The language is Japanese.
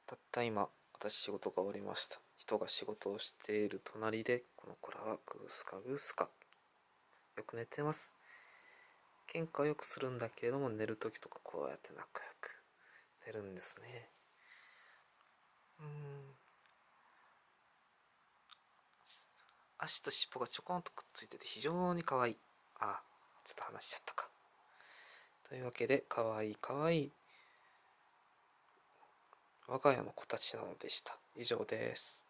たった今、私仕事が終わりました。人が仕事をしている隣で、この子らはグースかグースか。よく寝てます。喧嘩はよくするんだけれども、寝るときとかこうやって仲良く寝るんですね。足と尻尾がちょこんとくっついてて非常に可愛い。あ、ちょっと話しちゃったか。というわけで、可愛い可愛い我が家の子たちなのでした。以上です。